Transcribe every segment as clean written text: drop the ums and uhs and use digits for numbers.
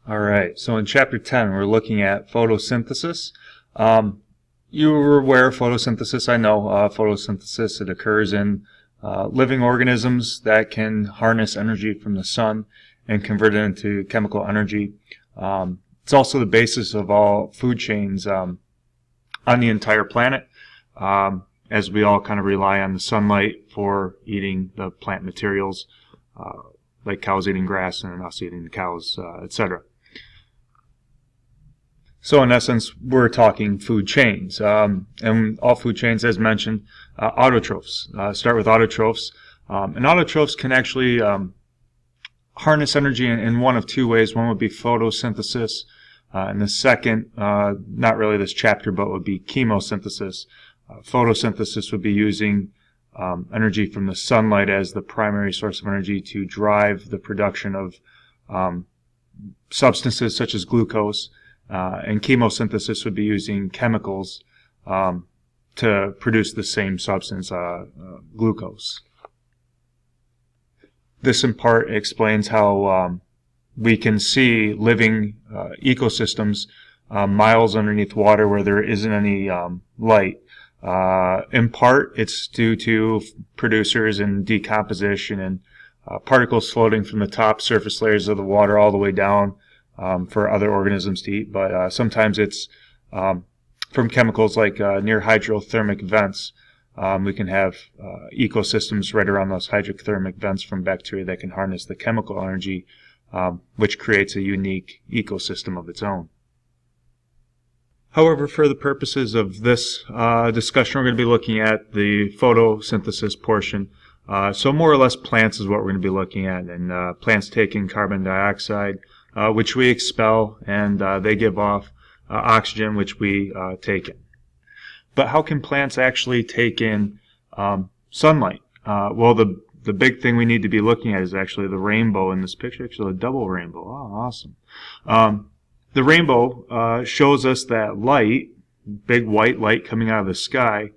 All right, so in Chapter 10, we're looking at photosynthesis. You were aware of photosynthesis, I know. Photosynthesis, it occurs in living organisms that can harness energy from the sun and convert it into chemical energy. It's also the basis of all food chains on the entire planet, as we all kind of rely on the sunlight for eating the plant materials, like cows eating grass and us eating the cows, etc. So in essence, we're talking food chains, and all food chains, as mentioned, autotrophs. Start with autotrophs, and autotrophs can actually harness energy in one of two ways. One would be photosynthesis, and the second, not really this chapter, but would be chemosynthesis. Photosynthesis would be using energy from the sunlight as the primary source of energy to drive the production of substances such as glucose. And chemosynthesis would be using chemicals to produce the same substance, glucose. This in part explains how we can see living ecosystems miles underneath water where there isn't any light. In part, it's due to producers and decomposition and particles floating from the top surface layers of the water all the way down for other organisms to eat, but sometimes it's from chemicals like near hydrothermic vents. We can have ecosystems right around those hydrothermic vents from bacteria that can harness the chemical energy, which creates a unique ecosystem of its own. However, for the purposes of this discussion, we're going to be looking at the photosynthesis portion. So more or less plants is what we're going to be looking at, and plants take in carbon dioxide, which we expel, and they give off oxygen, which we take in. But how can plants actually take in sunlight? Well, the big thing we need to be looking at is actually the rainbow in this picture, actually a double rainbow. Oh, awesome. The rainbow shows us that light, big white light coming out of the sky,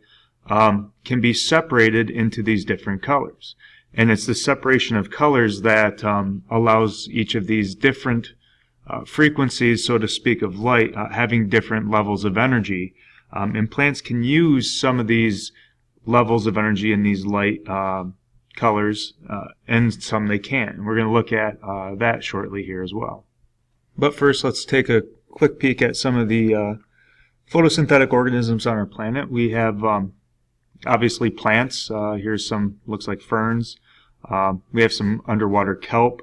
can be separated into these different colors. And it's the separation of colors that allows each of these different frequencies, so to speak, of light having different levels of energy. And plants can use some of these levels of energy in these light colors, and some they can't. And we're going to look at that shortly here as well. But first, let's take a quick peek at some of the photosynthetic organisms on our planet. We have obviously plants. Here's some, looks like ferns. We have some underwater kelp,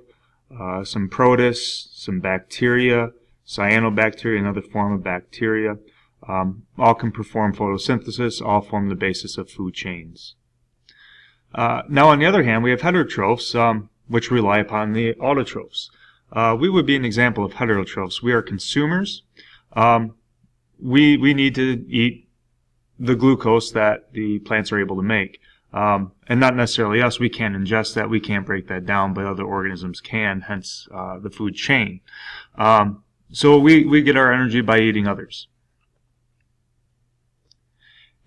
some protists, some bacteria, cyanobacteria, another form of bacteria. All can perform photosynthesis, all form the basis of food chains. Now, on the other hand, we have heterotrophs, which rely upon the autotrophs. We would be an example of heterotrophs. We are consumers. We need to eat the glucose that the plants are able to make. And not necessarily us. We can't ingest that. We can't break that down, but other organisms can, hence the food chain. So we get our energy by eating others.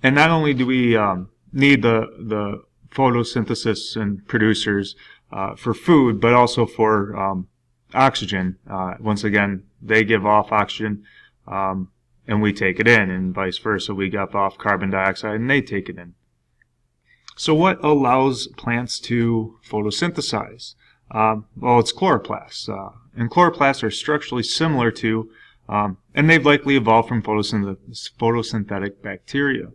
And not only do we need the photosynthesis and producers for food, but also for oxygen. Once again, they give off oxygen, and we take it in, and vice versa. We give off carbon dioxide, and they take it in. So what allows plants to photosynthesize? Well, it's chloroplasts. And chloroplasts are structurally similar to, and they've likely evolved from photosynthetic bacteria.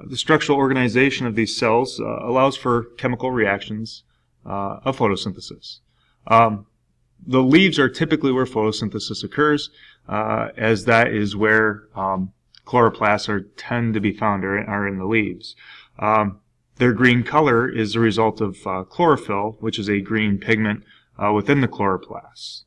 The structural organization of these cells allows for chemical reactions of photosynthesis. The leaves are typically where photosynthesis occurs, as that is where chloroplasts tend to be found, are in the leaves. Their green color is a result of chlorophyll, which is a green pigment within the chloroplasts.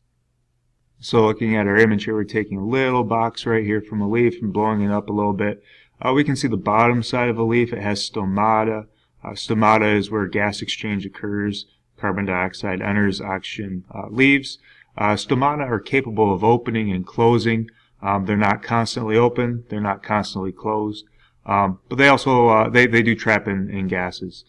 So looking at our image here, we're taking a little box right here from a leaf and blowing it up a little bit. We can see the bottom side of a leaf. It has stomata. Stomata is where gas exchange occurs. Carbon dioxide enters, oxygen leaves. Stomata are capable of opening and closing. They're not constantly open. They're not constantly closed. But they also they do trap in gases.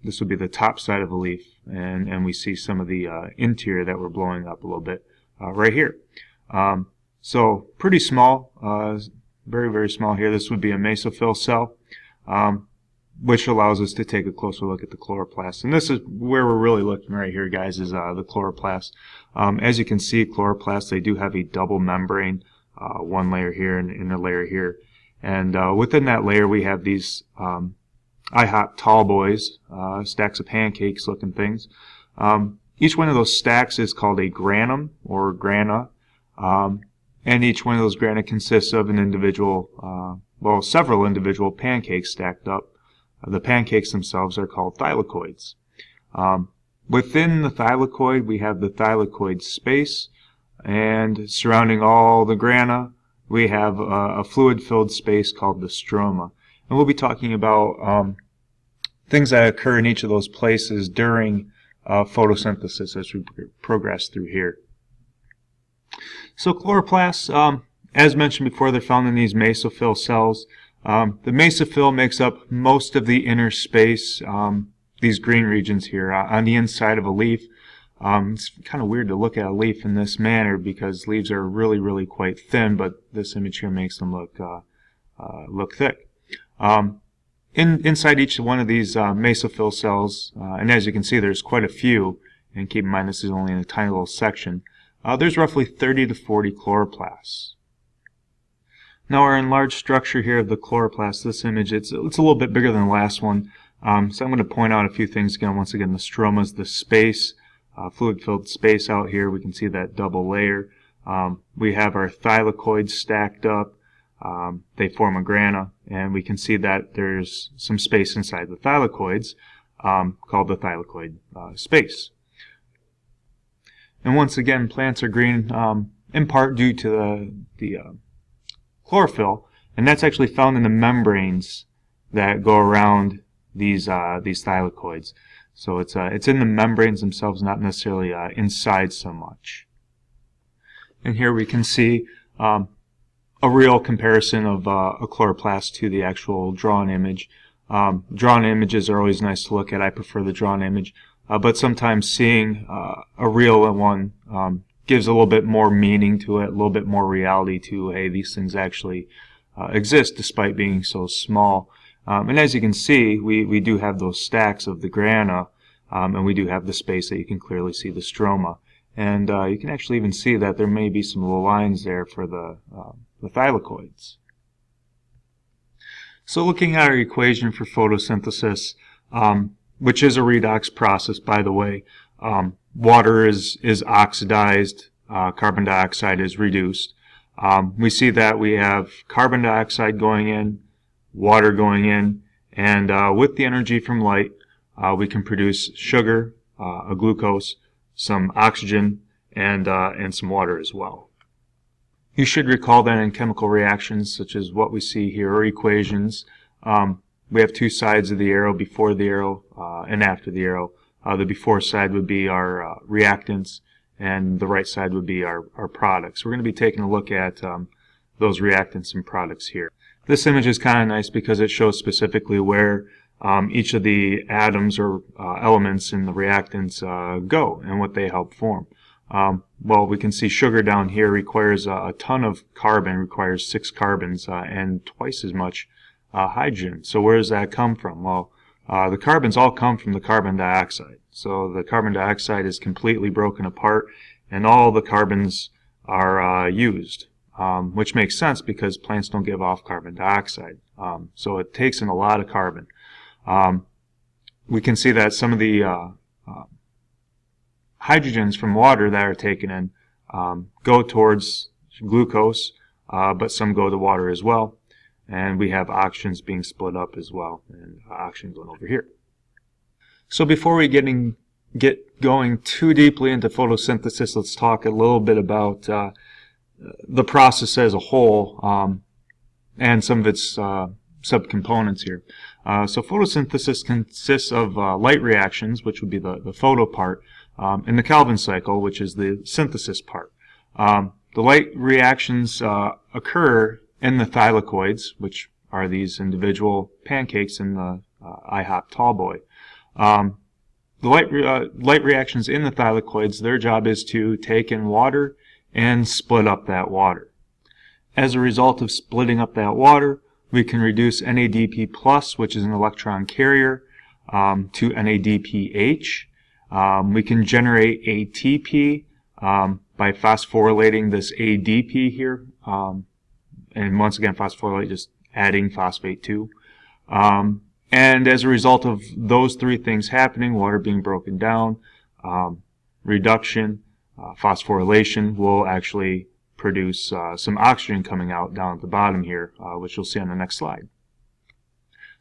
This would be the top side of a leaf, and we see some of the interior that we're blowing up a little bit right here. So pretty small, very, very small here. This would be a mesophyll cell, which allows us to take a closer look at the chloroplast. And this is where we're really looking right here, guys, is the chloroplast. As you can see, chloroplasts, they do have a double membrane, one layer here and inner layer here. And within that layer, we have these IHOP tall boys, stacks of pancakes looking things. Each one of those stacks is called a granum or grana, and each one of those grana consists of an individual, well, several individual pancakes stacked up. The pancakes themselves are called thylakoids. Within the thylakoid, we have the thylakoid space, and surrounding all the grana, we have a fluid-filled space called the stroma. And we'll be talking about things that occur in each of those places during photosynthesis as we progress through here. So chloroplasts, as mentioned before, they're found in these mesophyll cells. The mesophyll makes up most of the inner space, these green regions here, on the inside of a leaf. It's kind of weird to look at a leaf in this manner because leaves are really, really quite thin, but this image here makes them look thick. Inside each one of these mesophyll cells, and as you can see, there's quite a few, and keep in mind this is only in a tiny little section, there's roughly 30 to 40 chloroplasts. Now our enlarged structure here of the chloroplast, this image, it's a little bit bigger than the last one. So I'm going to point out a few things again. Once again, the stroma is the space, fluid-filled space out here. We can see that double layer. We have our thylakoids stacked up. They form a grana, and we can see that there's some space inside the thylakoids called the thylakoid space. And once again, plants are green in part due to the chlorophyll, and that's actually found in the membranes that go around these thylakoids. So it's in the membranes themselves, not necessarily inside so much. And here we can see a real comparison of a chloroplast to the actual drawn image. Drawn images are always nice to look at. I prefer the drawn image, but sometimes seeing a real one gives a little bit more meaning to it, a little bit more reality to, hey, these things actually exist despite being so small. And as you can see, we do have those stacks of the grana, and we do have the space that you can clearly see the stroma. And you can actually even see that there may be some little lines there for the thylakoids. So looking at our equation for photosynthesis, which is a redox process, by the way, water is oxidized, carbon dioxide is reduced. We see that we have carbon dioxide going in, water going in, and with the energy from light, we can produce sugar, a glucose, some oxygen, and some water as well. You should recall that in chemical reactions, such as what we see here, or equations, we have two sides of the arrow, before the arrow and after the arrow. The before side would be our reactants, and the right side would be our products. We're going to be taking a look at those reactants and products here. This image is kind of nice because it shows specifically where each of the atoms or elements in the reactants go and what they help form. Well, we can see sugar down here requires a ton of carbon, requires 6 carbons and twice as much hydrogen. So where does that come from? Well, the carbons all come from the carbon dioxide. So the carbon dioxide is completely broken apart and all the carbons are used, which makes sense because plants don't give off carbon dioxide. So it takes in a lot of carbon. We can see that some of the hydrogens from water that are taken in go towards glucose, but some go to water as well. And we have oxygens being split up as well, and oxygen going over here. So before we get going too deeply into photosynthesis, let's talk a little bit about the process as a whole and some of its subcomponents here. So photosynthesis consists of light reactions, which would be the photo part, and the Calvin cycle, which is the synthesis part. The light reactions occur in the thylakoids, which are these individual pancakes in the IHOP tall boy. The light reactions in the thylakoids, their job is to take in water and split up that water. As a result of splitting up that water, we can reduce NADP+, which is an electron carrier, to NADPH. We can generate ATP by phosphorylating this ADP here. And once again, phosphorylate, just adding phosphate to. And as a result of those three things happening, water being broken down, reduction, phosphorylation, will actually produce some oxygen coming out down at the bottom here, which you'll see on the next slide.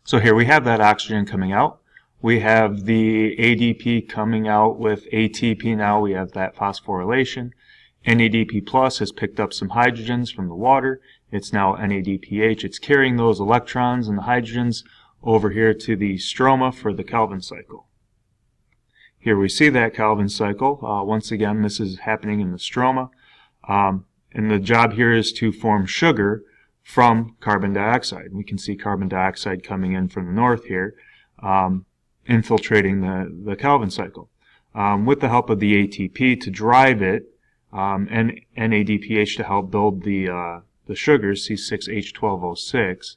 So here we have that oxygen coming out. We have the ADP coming out with ATP now. We have that phosphorylation. NADP plus has picked up some hydrogens from the water. It's now NADPH. It's carrying those electrons and the hydrogens over here to the stroma for the Calvin cycle. Here we see that Calvin cycle. Once again, this is happening in the stroma. And the job here is to form sugar from carbon dioxide. We can see carbon dioxide coming in from the north here, infiltrating the Calvin cycle. With the help of the ATP to drive it, and NADPH to help build the sugars, C6H12O6,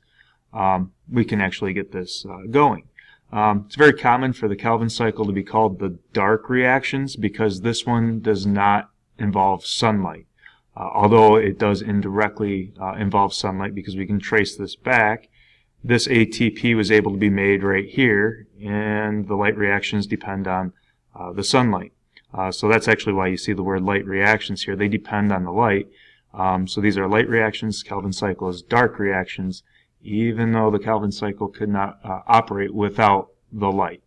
we can actually get this going. It's very common for the Calvin cycle to be called the dark reactions because this one does not involve sunlight. Although it does indirectly involve sunlight because we can trace this back. This ATP was able to be made right here, and the light reactions depend on the sunlight. So that's actually why you see the word light reactions here. They depend on the light. So these are light reactions. Calvin cycle is dark reactions, even though the Calvin cycle could not operate without the light.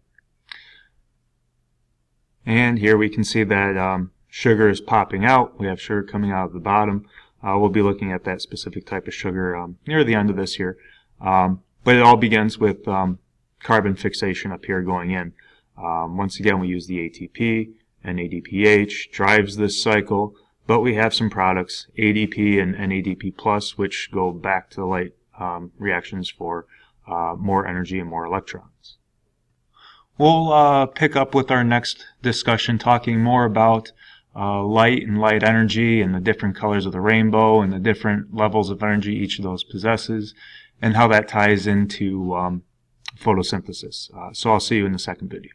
And here we can see that sugar is popping out. We have sugar coming out of the bottom. We'll be looking at that specific type of sugar near the end of this here. But it all begins with carbon fixation up here going in. Once again, we use the ATP, NADPH drives this cycle, but we have some products, ADP and NADP+, which go back to the light reactions for more energy and more electrons. We'll pick up with our next discussion talking more about light and light energy and the different colors of the rainbow and the different levels of energy each of those possesses and how that ties into photosynthesis. So I'll see you in the second video.